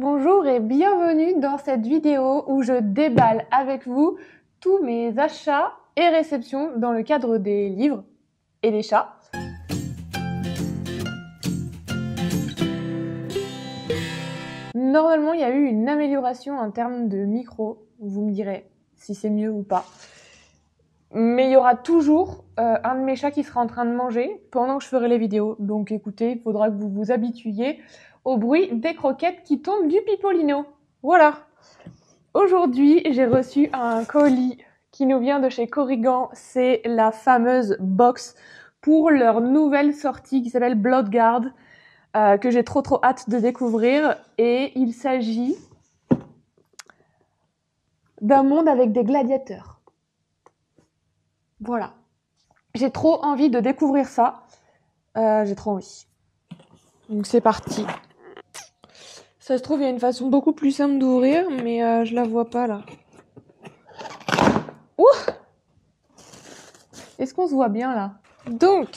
Bonjour et bienvenue dans cette vidéo où je déballe avec vous tous mes achats et réceptions dans le cadre des livres et des chats. Normalement, il y a eu une amélioration en termes de micro. Vous me direz si c'est mieux ou pas. Mais il y aura toujours un de mes chats qui sera en train de manger pendant que je ferai les vidéos. Donc écoutez, il faudra que vous vous habituiez au bruit des croquettes qui tombent du pipolino. Voilà. Aujourd'hui, j'ai reçu un colis qui nous vient de chez Corrigan. C'est la fameuse box pour leur nouvelle sortie qui s'appelle Bloodguard, que j'ai trop hâte de découvrir. Et il s'agit d'un monde avec des gladiateurs. Voilà. J'ai trop envie de découvrir ça. J'ai trop envie. Donc c'est parti. Ça se trouve, il y a une façon beaucoup plus simple d'ouvrir, mais je la vois pas là. Ouh! Est-ce qu'on se voit bien là? Donc,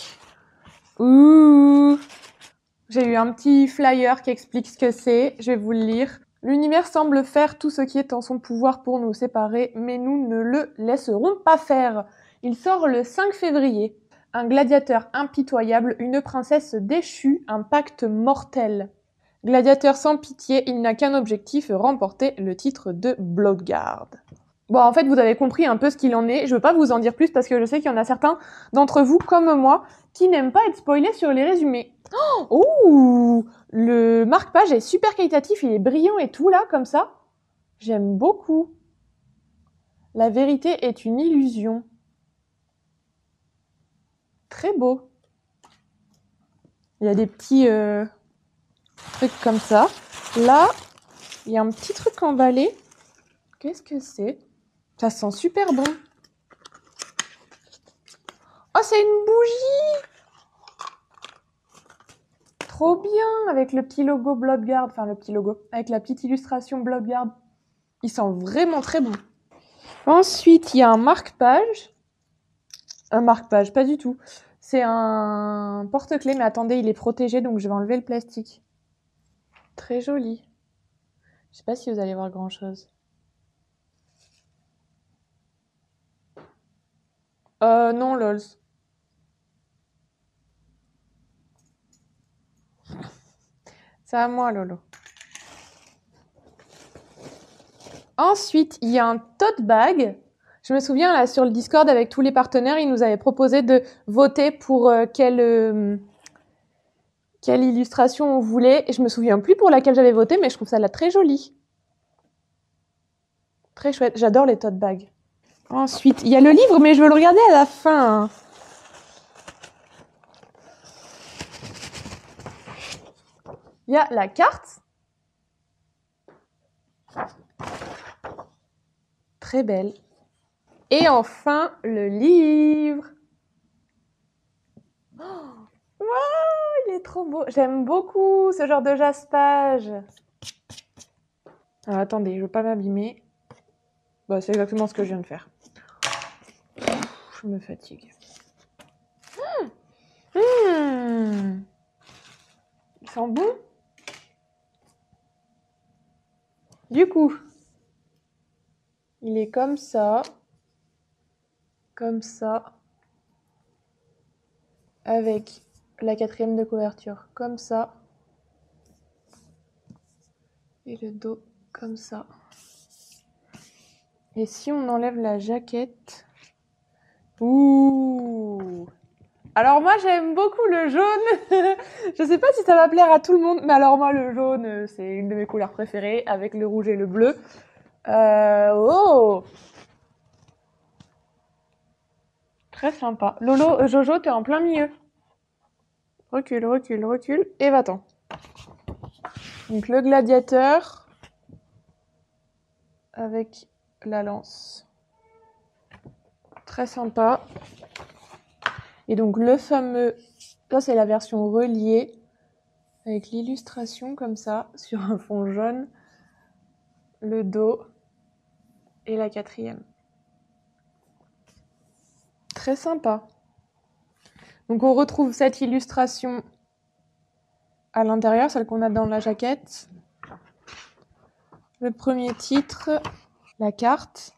j'ai eu un petit flyer qui explique ce que c'est. Je vais vous le lire. L'univers semble faire tout ce qui est en son pouvoir pour nous séparer, mais nous ne le laisserons pas faire. Il sort le 5 février. Un gladiateur impitoyable, une princesse déchue, un pacte mortel. Gladiateur sans pitié, il n'a qu'un objectif, remporter le titre de Bloodguard. Bon, en fait, vous avez compris un peu ce qu'il en est. Je veux pas vous en dire plus parce que je sais qu'il y en a certains d'entre vous, comme moi, qui n'aiment pas être spoilés sur les résumés. Oh, le marque-page est super qualitatif, il est brillant et tout là, comme ça. J'aime beaucoup. La vérité est une illusion. Très beau. Il y a des petits trucs comme ça. Là, il y a un petit truc emballé. Qu'est-ce que c'est? Ça sent super bon. Oh, c'est une bougie! Trop bien! Avec le petit logo Bloodguard. Enfin, le petit logo. Avec la petite illustration Bloodguard. Il sent vraiment très bon. Ensuite, il y a un marque-page. Un marque-page, pas du tout. C'est un porte-clés, mais attendez, il est protégé, donc je vais enlever le plastique. Très joli. Je sais pas si vous allez voir grand-chose. Non, lols. C'est à moi, Lolo. Ensuite, il y a un tote bag. Je me souviens, là, sur le Discord, avec tous les partenaires, ils nous avaient proposé de voter pour quelle illustration on voulait. Et je me souviens plus pour laquelle j'avais voté, mais je trouve ça là très joli. Très chouette. J'adore les tote bags. Ensuite, il y a le livre, mais je veux le regarder à la fin. Il y a la carte. Très belle. Et enfin, le livre. Oh, wow, il est trop beau. J'aime beaucoup ce genre de jaspage. Alors, attendez, je veux pas m'abîmer. Bah, c'est exactement ce que je viens de faire. Je me fatigue. Il sent bon. Du coup, il est comme ça, avec la 4e de couverture, comme ça, et le dos comme ça. Et si on enlève la jaquette, ouh! Alors moi j'aime beaucoup le jaune. Je sais pas si ça va plaire à tout le monde, mais alors moi le jaune c'est une de mes couleurs préférées avec le rouge et le bleu. Oh! Très sympa. Lolo, Jojo, t'es en plein milieu. Recule, recule, recule, et va-t'en. Donc le gladiateur avec la lance. Très sympa. Et donc le fameux, là c'est la version reliée, avec l'illustration comme ça, sur un fond jaune, le dos et la 4e. Très sympa. Donc on retrouve cette illustration à l'intérieur, celle qu'on a dans la jaquette. Le premier titre, la carte,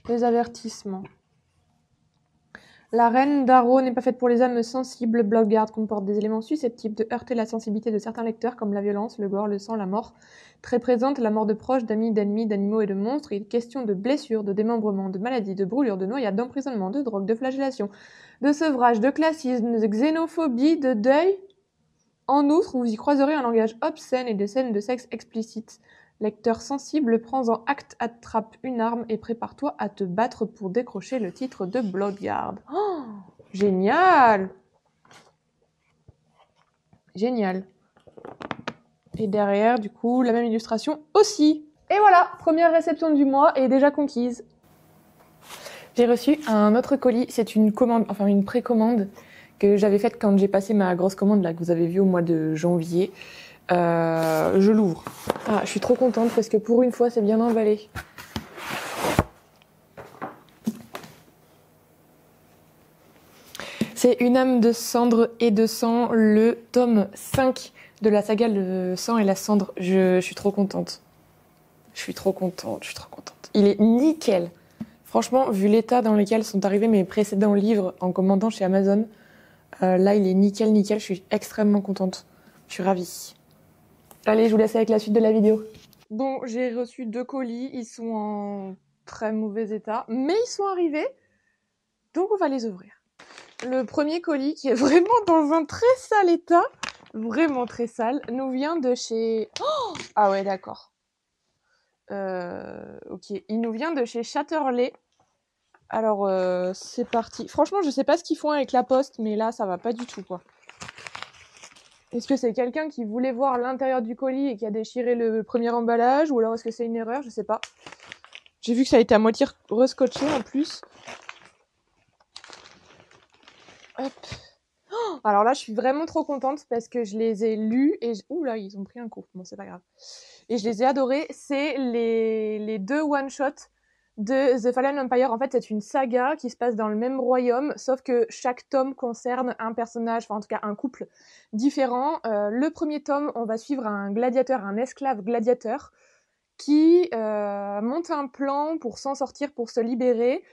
les avertissements. La reine d'Arrow n'est pas faite pour les âmes sensibles. Bloodguard comporte des éléments susceptibles de heurter la sensibilité de certains lecteurs, comme la violence, le gore, le sang, la mort. Très présente, la mort de proches, d'amis, d'ennemis, d'animaux et de monstres. Il est question de blessures, de démembrements, de maladies, de brûlures, de noyades, d'emprisonnement, de drogue, de flagellation, de sevrage, de classisme, de xénophobie, de deuil. En outre, vous y croiserez un langage obscène et des scènes de sexe explicites. Lecteur sensible, prends-en acte, attrape une arme et prépare-toi à te battre pour décrocher le titre de Bloodguard. Oh, génial! Génial. Et derrière, du coup, la même illustration aussi. Et voilà, première réception du mois est déjà conquise. J'ai reçu un autre colis, c'est une commande, enfin une précommande que j'avais faite quand j'ai passé ma grosse commande là que vous avez vue au mois de janvier. Je l'ouvre. Ah, je suis trop contente parce que pour une fois, c'est bien emballé. C'est Une âme de cendre et de sang, le tome 5 de la saga Le sang et la cendre. Je suis trop contente. Je suis trop contente. Il est nickel. Franchement, vu l'état dans lequel sont arrivés mes précédents livres en commandant chez Amazon, là, il est nickel. Je suis extrêmement contente. Je suis ravie. Allez, je vous laisse avec la suite de la vidéo. Bon, j'ai reçu 2 colis. Ils sont en très mauvais état, mais ils sont arrivés. Donc, on va les ouvrir. Le premier colis, qui est vraiment dans un très sale état, vraiment très sale, nous vient de chez... Oh, ah ouais, d'accord. Ok, il nous vient de chez Chatterley. Alors, c'est parti. Franchement, je sais pas ce qu'ils font avec la poste, mais là, ça va pas du tout, quoi. Est-ce que c'est quelqu'un qui voulait voir l'intérieur du colis et qui a déchiré le premier emballage, ou alors est-ce que c'est une erreur? Je sais pas. J'ai vu que ça a été à moitié rescotché en plus. Hop. Oh, alors là, je suis vraiment trop contente parce que je les ai lus et... Ouh là, ils ont pris un coup. Bon, c'est pas grave. Et je les ai adorés. C'est les 2 one-shots de The Fallen Empire. En fait, c'est une saga qui se passe dans le même royaume, sauf que chaque tome concerne un personnage, enfin en tout cas un couple différent. Le premier tome, on va suivre un gladiateur, un esclave gladiateur, qui monte un plan pour s'en sortir, pour se libérer.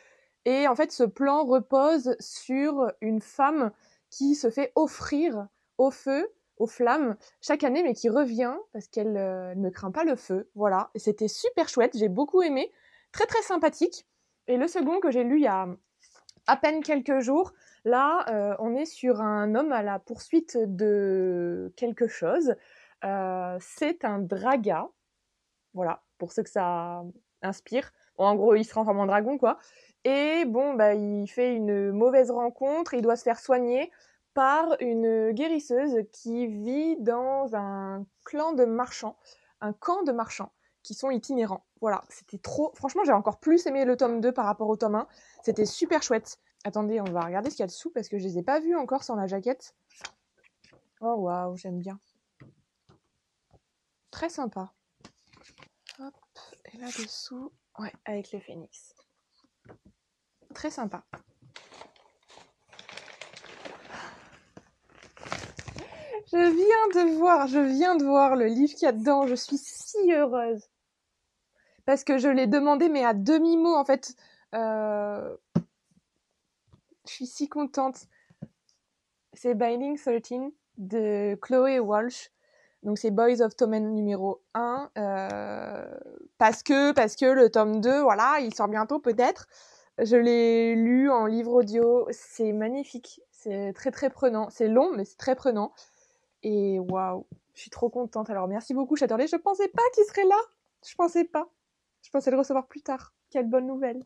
Et en fait, ce plan repose sur une femme qui se fait offrir au feu, aux flammes, chaque année, mais qui revient parce qu'elle ne craint pas le feu. Voilà, et c'était super chouette, j'ai beaucoup aimé, très très sympathique. Et le second que j'ai lu il y a à peine quelques jours, là, on est sur un homme à la poursuite de quelque chose. C'est un draga, voilà, pour ceux que ça inspire. Bon, en gros, il se transforme en dragon, quoi. Et bon, bah, il fait une mauvaise rencontre, il doit se faire soigner par une guérisseuse qui vit dans un clan de marchands, un camp de marchands qui sont itinérants. Voilà, c'était trop... Franchement, j'ai encore plus aimé le tome 2 par rapport au tome 1. C'était super chouette. Attendez, on va regarder ce qu'il y a dessous parce que je les ai pas vus encore sans la jaquette. Oh waouh, j'aime bien. Très sympa. Hop, et là-dessous, ouais, avec le phénix. Très sympa. Je viens de voir le livre qu'il y a dedans. Je suis si heureuse. Parce que je l'ai demandé, mais à demi-mot, en fait. Je suis si contente. C'est Binding 13 de Chloé Walsh. Donc c'est Boys of Tommen numéro 1. Parce que le tome 2, voilà, il sort bientôt peut-être. Je l'ai lu en livre audio. C'est magnifique. C'est très très prenant. C'est long, mais c'est très prenant. Et waouh, je suis trop contente. Alors merci beaucoup Chatterley. Je pensais pas qu'il serait là. Je pensais pas. Je pensais le recevoir plus tard. Quelle bonne nouvelle.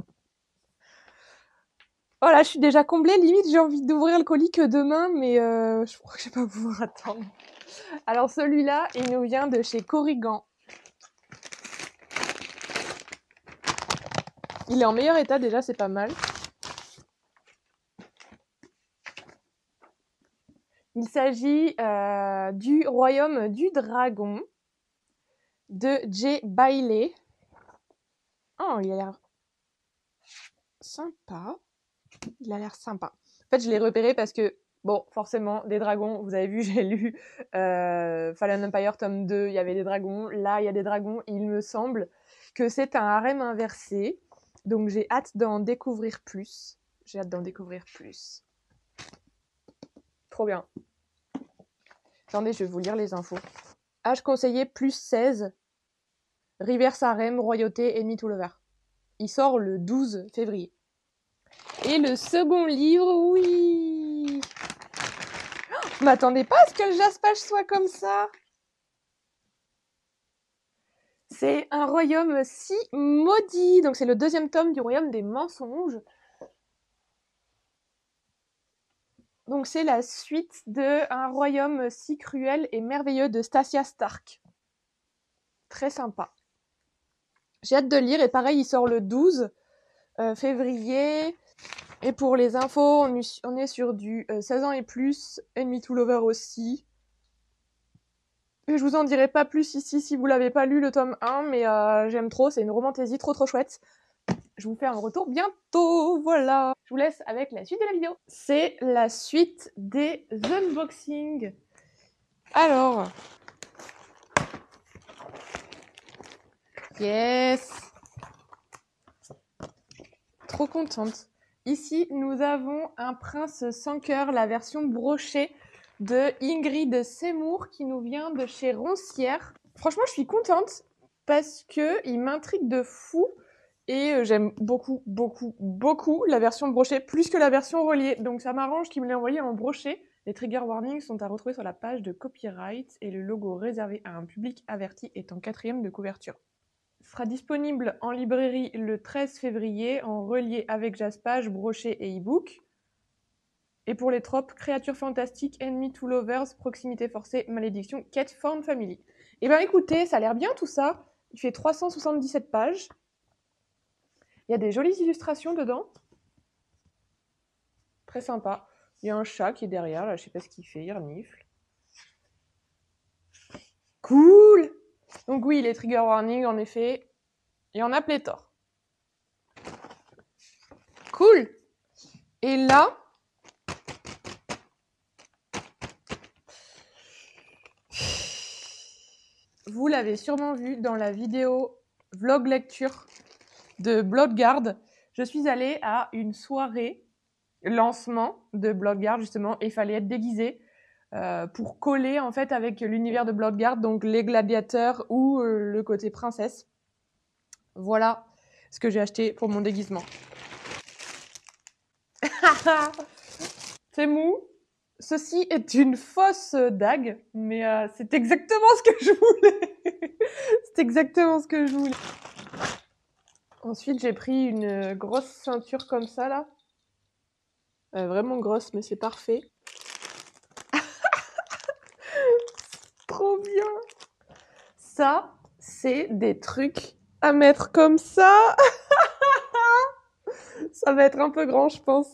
Voilà, je suis déjà comblée. Limite, j'ai envie d'ouvrir le colis que demain, mais je crois que je vais pas pouvoir attendre. Alors celui-là, il nous vient de chez Corrigan. Il est en meilleur état déjà, c'est pas mal. Il s'agit du Royaume du Dragon de Jay Bailey. Oh, il a l'air sympa. Il a l'air sympa. En fait, je l'ai repéré parce que Bon, forcément, des dragons. Vous avez vu, j'ai lu Fallen Empire tome 2, il y avait des dragons. Là, il y a des dragons. Il me semble que c'est un harem inversé. Donc, j'ai hâte d'en découvrir plus. Trop bien. Attendez, je vais vous lire les infos. Âge conseillé plus 16. Reverse harem, royauté, ennemi tout le vert. Il sort le 12 février. Et le second livre, oui. Je m'attendais pas à ce que le Jaspage soit comme ça. C'est un royaume si maudit. Donc c'est le deuxième tome du royaume des mensonges. Donc c'est la suite de Un royaume si cruel et merveilleux de Stasia Stark. Très sympa. J'ai hâte de lire et pareil, il sort le 12 février. Et pour les infos, on est sur du 16 ans et plus, Enemy to Lover aussi. Et je vous en dirai pas plus ici si vous l'avez pas lu le tome 1, mais j'aime trop, c'est une romantaisie trop chouette. Je vous fais un retour bientôt, voilà. Je vous laisse avec la suite de la vidéo. C'est la suite des unboxings. Alors. Yes. Trop contente. Ici, nous avons un prince sans cœur, la version brochée de Ingrid Seymour qui nous vient de chez Roncière. Franchement, je suis contente parce que il m'intrigue de fou. Et j'aime beaucoup la version brochée, plus que la version reliée. Donc ça m'arrange qu'il me l'ait envoyé en broché. Les trigger warnings sont à retrouver sur la page de copyright et le logo réservé à un public averti est en 4e de couverture. Sera disponible en librairie le 13 février en relié avec Jaspage, broché et e-book. Et pour les tropes, créatures fantastiques, enemy to lovers, proximité forcée, malédiction, quête, found family. Et ben écoutez, ça a l'air bien tout ça. Il fait 377 pages. Il y a des jolies illustrations dedans. Très sympa. Il y a un chat qui est derrière, là, je sais pas ce qu'il fait, il renifle. Cool! Donc oui, les trigger warnings, en effet, il y en a pléthore. Cool! Et là, vous l'avez sûrement vu dans la vidéo vlog lecture de Bloodguard, je suis allée à une soirée lancement de Bloodguard justement et il fallait être déguisé pour coller en fait avec l'univers de Bloodguard, donc les gladiateurs ou le côté princesse. Voilà ce que j'ai acheté pour mon déguisement. C'est mou. Ceci est une fausse dague, mais c'est exactement ce que je voulais. C'est exactement ce que je voulais. Ensuite, j'ai pris une grosse ceinture comme ça, là. Vraiment grosse, mais c'est parfait. Trop bien. Ça, c'est des trucs à mettre comme ça. Ça va être un peu grand, je pense.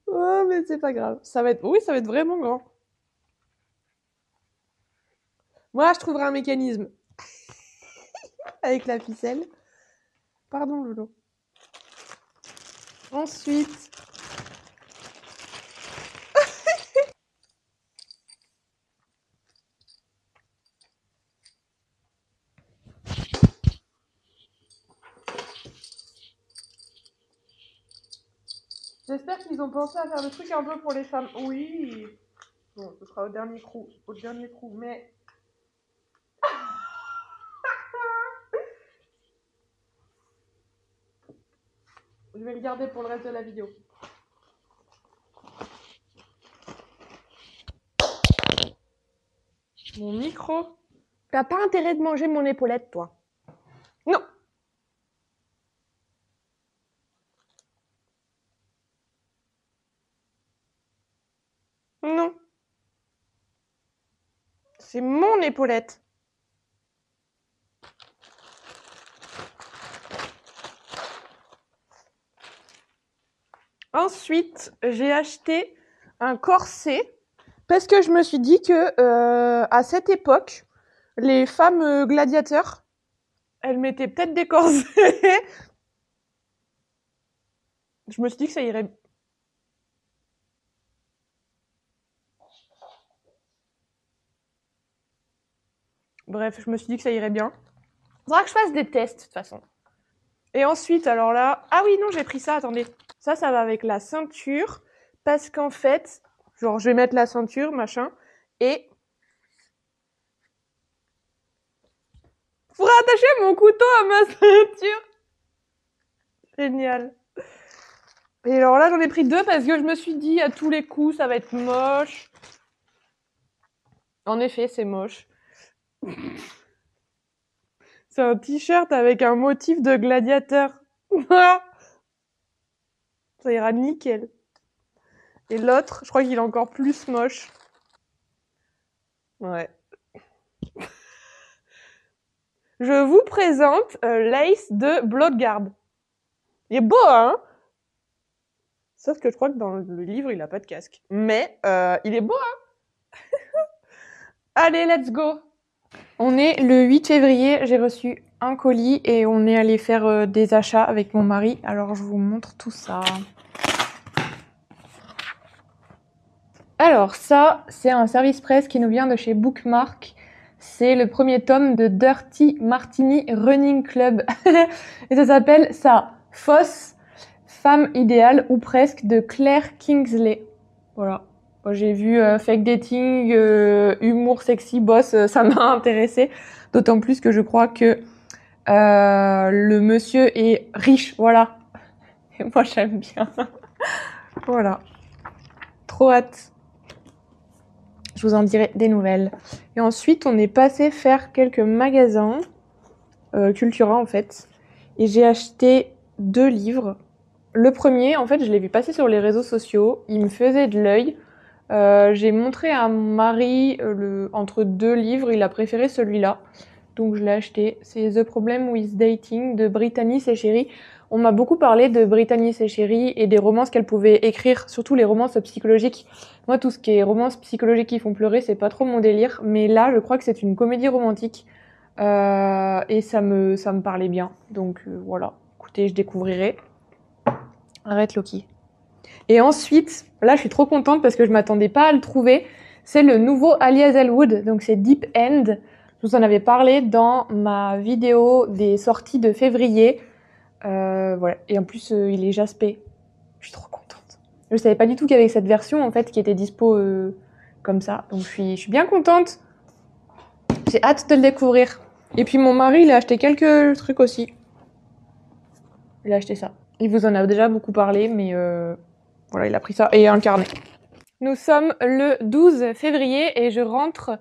Ouais, mais c'est pas grave. Ça va être... Oui, ça va être vraiment grand. Moi, je trouverai un mécanisme. Avec la ficelle. Pardon, Lolo. Ensuite... J'espère qu'ils ont pensé à faire le truc un peu pour les femmes. Oui. Bon, ce sera au dernier coup. Mais... Je vais le garder pour le reste de la vidéo. Mon micro. T'as pas intérêt de manger mon épaulette, toi. Non. Non. C'est mon épaulette. Ensuite, j'ai acheté un corset parce que je me suis dit que à cette époque, les femmes gladiateurs, elles mettaient peut-être des corsets. Je me suis dit que ça irait. Bref, je me suis dit que ça irait bien. Faudra que je fasse des tests, de toute façon. Et ensuite, alors là... Ah oui, non, j'ai pris ça, attendez. Ça va avec la ceinture. Parce qu'en fait, genre, je vais mettre la ceinture, machin. Et... pour attacher mon couteau à ma ceinture. Génial. Et alors là, j'en ai pris 2 parce que je me suis dit, à tous les coups, ça va être moche. En effet, c'est moche. C'est un t-shirt avec un motif de gladiateur. Ça ira nickel. Et l'autre, je crois qu'il est encore plus moche. Ouais. Je vous présente Lace de Bloodguard. Il est beau, hein? Sauf que je crois que dans le livre, il a pas de casque. Mais il est beau, hein? Allez, let's go! On est le 8 février, j'ai reçu un colis et on est allé faire des achats avec mon mari. Alors, je vous montre tout ça. Alors, ça, c'est un service presse qui nous vient de chez Bookmark. C'est le premier tome de Dirty Martini Running Club. Et ça s'appelle ça, Fausse femme idéale ou presque de Claire Kingsley. Voilà. Moi, j'ai vu fake dating, humour sexy boss, ça m'a intéressé. D'autant plus que je crois que le monsieur est riche, voilà. Et moi, j'aime bien. Voilà. Trop hâte. Je vous en dirai des nouvelles. Et ensuite, on est passé faire quelques magasins, Cultura en fait. Et j'ai acheté 2 livres. Le premier, en fait, je l'ai vu passer sur les réseaux sociaux. Il me faisait de l'œil. J'ai montré à mon mari entre 2 livres. Il a préféré celui-là. Donc je l'ai acheté. C'est The Problem with Dating de Brittany Sechéry. On m'a beaucoup parlé de Brittany Sechéry et des romances qu'elle pouvait écrire, surtout les romances psychologiques. Moi, tout ce qui est romances psychologiques qui font pleurer, c'est pas trop mon délire. Mais là, je crois que c'est une comédie romantique. Et ça me parlait bien. Donc voilà. Écoutez, je découvrirai. Arrête, Loki. Et ensuite, là, je suis trop contente parce que je m'attendais pas à le trouver. C'est le nouveau Ali Hazelwood. Donc c'est Deep End. Je vous en avais parlé dans ma vidéo des sorties de février. Voilà. Et en plus, il est jaspé. Je suis trop contente. Je savais pas du tout qu'il y avait cette version, en fait, qui était dispo comme ça. Donc, je suis bien contente. J'ai hâte de le découvrir. Et puis, mon mari, il a acheté quelques trucs aussi. Il a acheté ça. Il vous en a déjà beaucoup parlé, mais voilà, il a pris ça. Et un carnet. Nous sommes le 12 février et je rentre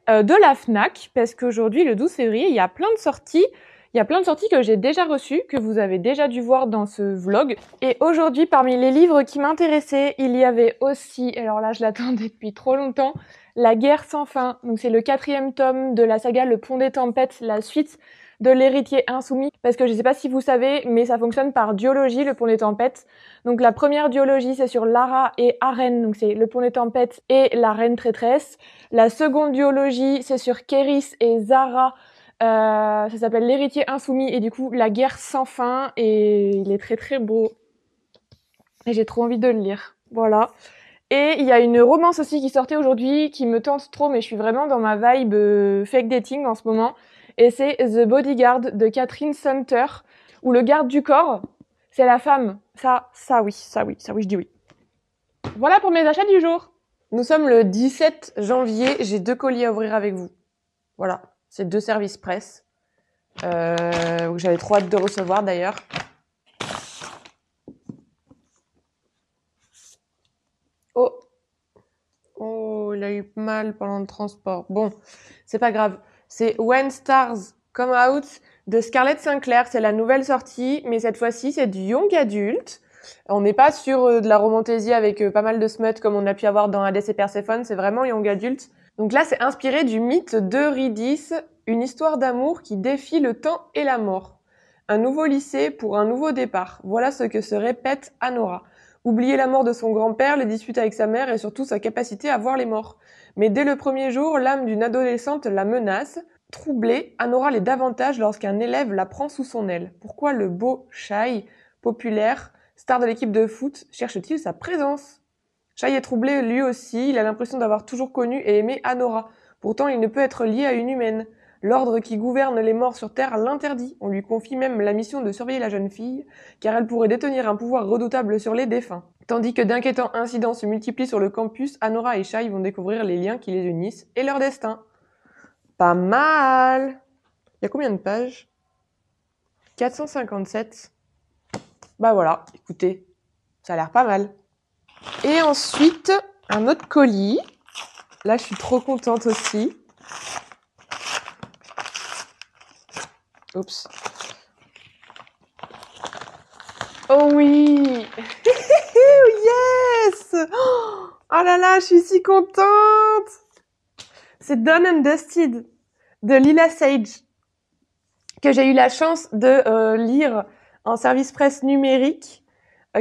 de la Fnac parce qu'aujourd'hui, le 12 février, il y a plein de sorties. Il y a plein de sorties que j'ai déjà reçues, que vous avez déjà dû voir dans ce vlog. Et aujourd'hui, parmi les livres qui m'intéressaient, il y avait aussi, alors là je l'attendais depuis trop longtemps, La guerre sans fin. Donc c'est le 4e tome de la saga Le Pont des Tempêtes, la suite de l'héritier insoumis. Parce que je sais pas si vous savez, mais ça fonctionne par duologie, Le Pont des Tempêtes. Donc la première duologie, c'est sur Lara et Arène, donc c'est Le Pont des Tempêtes et la Reine Traîtresse. La seconde duologie, c'est sur Kéris et Zara. Ça s'appelle L'héritier insoumis et du coup La guerre sans fin et il est très très beau. Et j'ai trop envie de le lire. Voilà. Et il y a une romance aussi qui sortait aujourd'hui qui me tente trop, mais je suis vraiment dans ma vibe fake dating en ce moment. Et c'est The Bodyguard de Catherine Sunter, où le garde du corps, c'est la femme. Ça oui, je dis oui. Voilà pour mes achats du jour. Nous sommes le 17 janvier, j'ai 2 colis à ouvrir avec vous. Voilà, c'est 2 services presse. Que j'avais trop hâte de recevoir d'ailleurs. Oh, il a eu mal pendant le transport. Bon, c'est pas grave. C'est When Stars Come Out de Scarlett Sinclair. C'est la nouvelle sortie, mais cette fois-ci, c'est du young adulte. On n'est pas sur de la romantaisie avec pas mal de smut comme on a pu avoir dans Hades et Perséphone. C'est vraiment young adulte. Donc là, c'est inspiré du mythe d'Eurydice, une histoire d'amour qui défie le temps et la mort. Un nouveau lycée pour un nouveau départ. Voilà ce que se répète Anora. Oublier la mort de son grand-père, les disputes avec sa mère et surtout sa capacité à voir les morts. Mais dès le premier jour, l'âme d'une adolescente la menace. Troublée, Anora l'est davantage lorsqu'un élève la prend sous son aile. Pourquoi le beau Shai, populaire, star de l'équipe de foot, cherche-t-il sa présence? Shai est troublé lui aussi, il a l'impression d'avoir toujours connu et aimé Anora. Pourtant, il ne peut être lié à une humaine. L'ordre qui gouverne les morts sur Terre l'interdit. On lui confie même la mission de surveiller la jeune fille, car elle pourrait détenir un pouvoir redoutable sur les défunts. Tandis que d'inquiétants incidents se multiplient sur le campus, Anora et Shai vont découvrir les liens qui les unissent et leur destin. Pas mal! Il y a combien de pages? 457. Bah voilà, écoutez, ça a l'air pas mal. Et ensuite, un autre colis. Là, je suis trop contente aussi. Oups. Oh oui! Yes! Oh là là, je suis si contente! C'est Done and Dusted de Lila Sage, que j'ai eu la chance de lire en service presse numérique,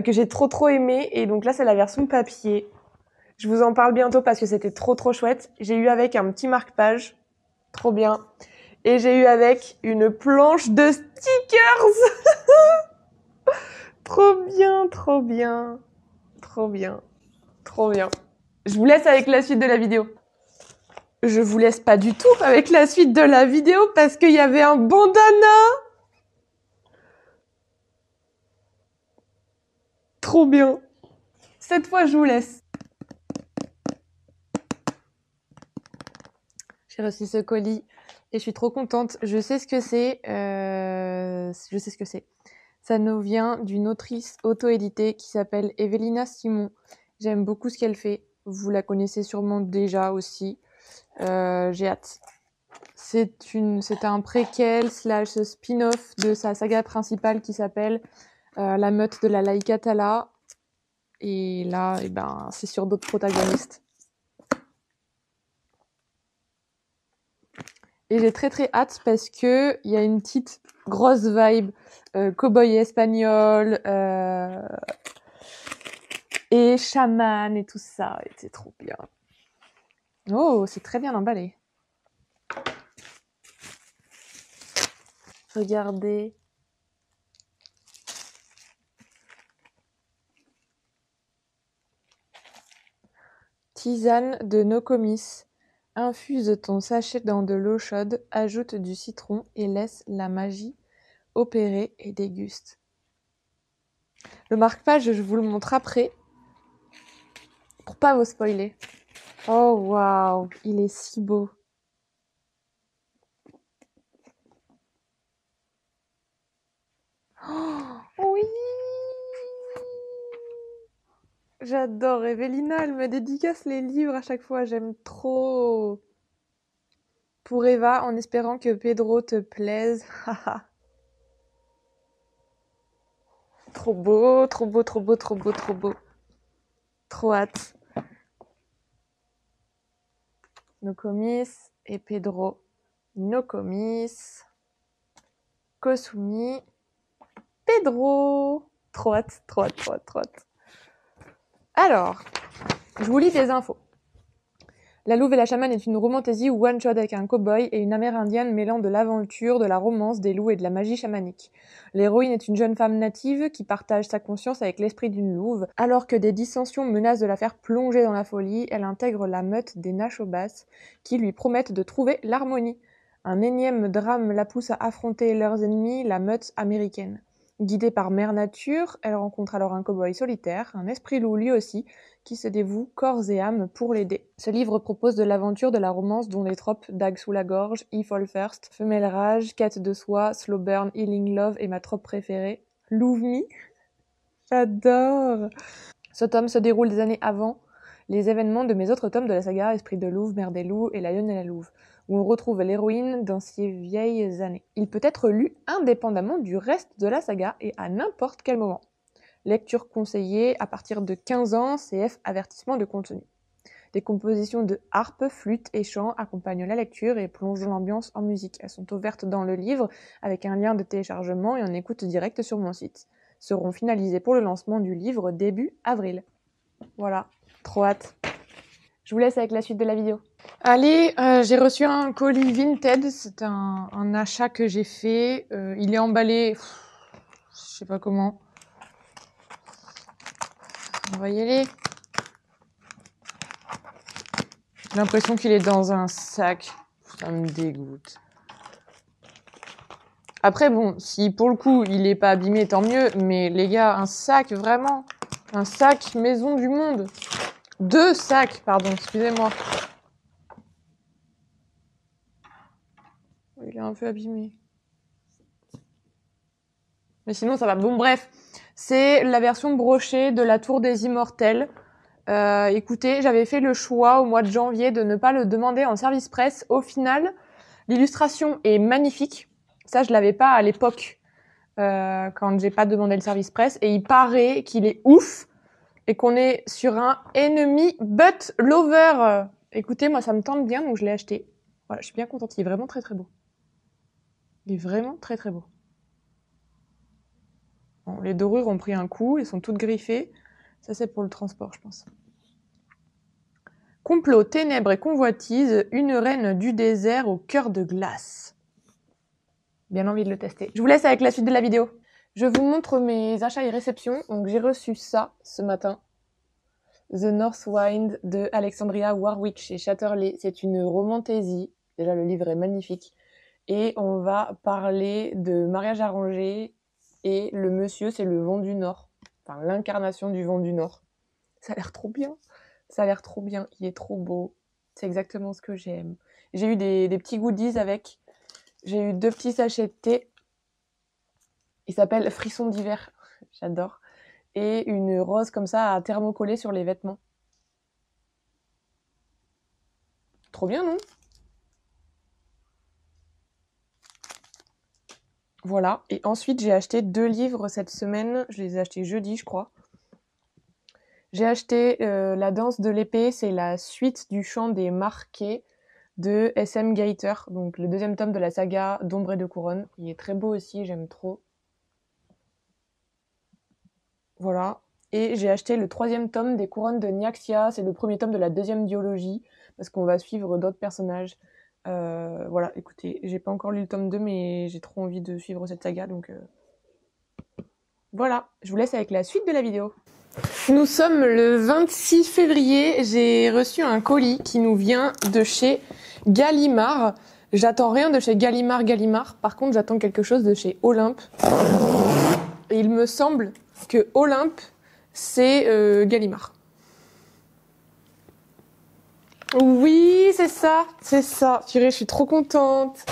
que j'ai trop aimé. Et donc là, c'est la version papier. Je vous en parle bientôt parce que c'était trop chouette. J'ai eu avec un petit marque-page, trop bien. Et j'ai eu avec une planche de stickers. Trop bien, trop bien. Trop bien. Trop bien. Je vous laisse avec la suite de la vidéo. Je vous laisse pas du tout avec la suite de la vidéo parce qu'il y avait un bandana. Trop bien. Cette fois, je vous laisse. J'ai reçu ce colis et je suis trop contente. Je sais ce que c'est. Je sais ce que c'est. Ça nous vient d'une autrice auto-éditée qui s'appelle Evelina Simon. J'aime beaucoup ce qu'elle fait. Vous la connaissez sûrement déjà aussi. J'ai hâte. C'est un préquel / spin-off de sa saga principale qui s'appelle La meute de la Laïka Tala. Et là, c'est sur d'autres protagonistes. Et j'ai très hâte parce que il y a une petite grosse vibe cow-boy espagnol et chaman et tout ça. Et c'est trop bien. Oh, c'est très bien emballé. Regardez. Tisane de Nokomis. Infuse ton sachet dans de l'eau chaude, ajoute du citron et laisse la magie opérer et déguste. Le marque-page, je vous le montre après, pour pas vous spoiler. Oh waouh, il est si beau. Oh, oui. J'adore Evelina, elle me dédicace les livres à chaque fois, j'aime trop. Pour Eva, en espérant que Pedro te plaise. Trop beau, trop beau, trop beau, trop beau, trop beau. Trop hâte. Nokomis et Pedro. Nokomis. Kosumi. Pedro. Trop hâte, trop hâte, trop hâte, trop hâte. Alors, je vous lis des infos. La Louve et la Chamane est une romantaisie ou one-shot avec un cow-boy et une amérindienne mêlant de l'aventure, de la romance, des loups et de la magie chamanique. L'héroïne est une jeune femme native qui partage sa conscience avec l'esprit d'une louve. Alors que des dissensions menacent de la faire plonger dans la folie, elle intègre la meute des Nachobas qui lui promettent de trouver l'harmonie. Un énième drame la pousse à affronter leurs ennemis, la meute américaine. Guidée par Mère Nature, elle rencontre alors un cow-boy solitaire, un esprit loup lui aussi, qui se dévoue corps et âme pour l'aider. Ce livre propose de l'aventure, de la romance dont les tropes Dague sous la gorge, E Fall First, Femelle rage, Quête de soi, Slow burn, Healing love et ma trope préférée, Louve Me. J'adore. Ce tome se déroule des années avant les événements de mes autres tomes de la saga Esprit de Louve, Mère des loups et La Lionne et la Louve, où on retrouve l'héroïne dans ses vieilles années. Il peut être lu indépendamment du reste de la saga et à n'importe quel moment. Lecture conseillée à partir de 15 ans, CF avertissement de contenu. Des compositions de harpe, flûte et chant accompagnent la lecture et plongent l'ambiance en musique. Elles sont ouvertes dans le livre avec un lien de téléchargement et en écoute directe sur mon site. Seront finalisées pour le lancement du livre début avril. Voilà, trop hâte. Je vous laisse avec la suite de la vidéo. Allez, j'ai reçu un colis Vinted, c'est un achat que j'ai fait. Il est emballé, je sais pas comment. On va y aller. J'ai l'impression qu'il est dans un sac. Ça me dégoûte. Après, bon, si pour le coup, il est pas abîmé, tant mieux. Mais les gars, un sac, vraiment. Un sac maison du monde. 2 sacs, pardon, excusez-moi. Il est un peu abîmé. Mais sinon, ça va. Bon, bref. C'est la version brochée de la Tour des Immortels. Écoutez, j'avais fait le choix au mois de janvier de ne pas le demander en service presse. Au final, l'illustration est magnifique. Ça, je l'avais pas à l'époque quand j'ai pas demandé le service presse. Et il paraît qu'il est ouf et qu'on est sur un enemy but lover. Écoutez, moi, ça me tente bien, donc je l'ai acheté. Voilà, je suis bien contente. Il est vraiment très très beau. Il est vraiment très très beau. Bon, les dorures ont pris un coup, elles sont toutes griffées. Ça, c'est pour le transport, je pense. Complot, ténèbres et convoitise, une reine du désert au cœur de glace. Bien envie de le tester. Je vous laisse avec la suite de la vidéo. Je vous montre mes achats et réceptions. Donc j'ai reçu ça ce matin. The North Wind de Alexandria Warwick chez Chatterley. C'est une romantaisie. Déjà le livre est magnifique. Et on va parler de mariage arrangé. Et le monsieur, c'est le vent du Nord. Enfin, l'incarnation du vent du Nord. Ça a l'air trop bien. Ça a l'air trop bien. Il est trop beau. C'est exactement ce que j'aime. J'ai eu des petits goodies avec. J'ai eu 2 petits sachets de thé. Il s'appelle Frisson d'hiver. J'adore. Et une rose comme ça à thermocoller sur les vêtements. Trop bien, non? Voilà. Et ensuite, j'ai acheté 2 livres cette semaine. Je les ai achetés jeudi, je crois. J'ai acheté La danse de l'épée. C'est la suite du chant des marqués de S.M. Gaiter. Donc, le 2e tome de la saga d'Ombre et de Couronne. Il est très beau aussi, j'aime trop. Voilà. Et j'ai acheté le 3e tome des Couronnes de Nyaxia. C'est le 1er tome de la 2e duologie. Parce qu'on va suivre d'autres personnages. Voilà, écoutez, j'ai pas encore lu le tome 2, mais j'ai trop envie de suivre cette saga, donc voilà, je vous laisse avec la suite de la vidéo. Nous sommes le 26 février, j'ai reçu un colis qui nous vient de chez Gallimard. J'attends rien de chez Gallimard, par contre j'attends quelque chose de chez Olympe. Et il me semble que Olympe, c'est Gallimard. Oui, c'est ça, c'est ça. Purée, je suis trop contente.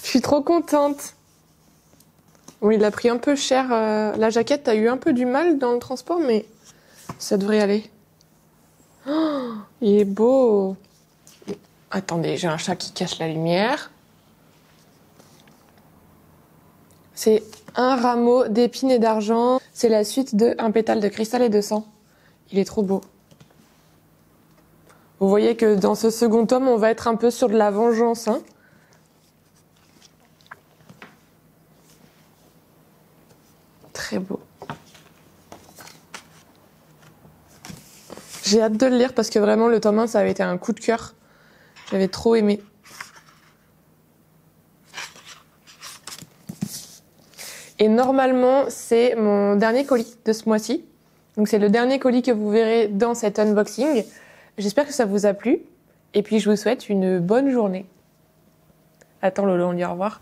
Je suis trop contente. Oui, il a pris un peu cher. La jaquette a eu un peu du mal dans le transport, mais ça devrait aller. Oh, il est beau. Attendez, j'ai un chat qui cache la lumière. C'est un rameau d'épines et d'argent. C'est la suite de Un pétale de cristal et de sang. Il est trop beau. Vous voyez que dans ce second tome, on va être un peu sur de la vengeance, hein. Très beau. J'ai hâte de le lire parce que vraiment, le tome 1, ça avait été un coup de cœur. J'avais trop aimé. Et normalement, c'est mon dernier colis de ce mois-ci. Donc c'est le dernier colis que vous verrez dans cet unboxing. J'espère que ça vous a plu. Et puis je vous souhaite une bonne journée. Attends Lolo, on dit au revoir.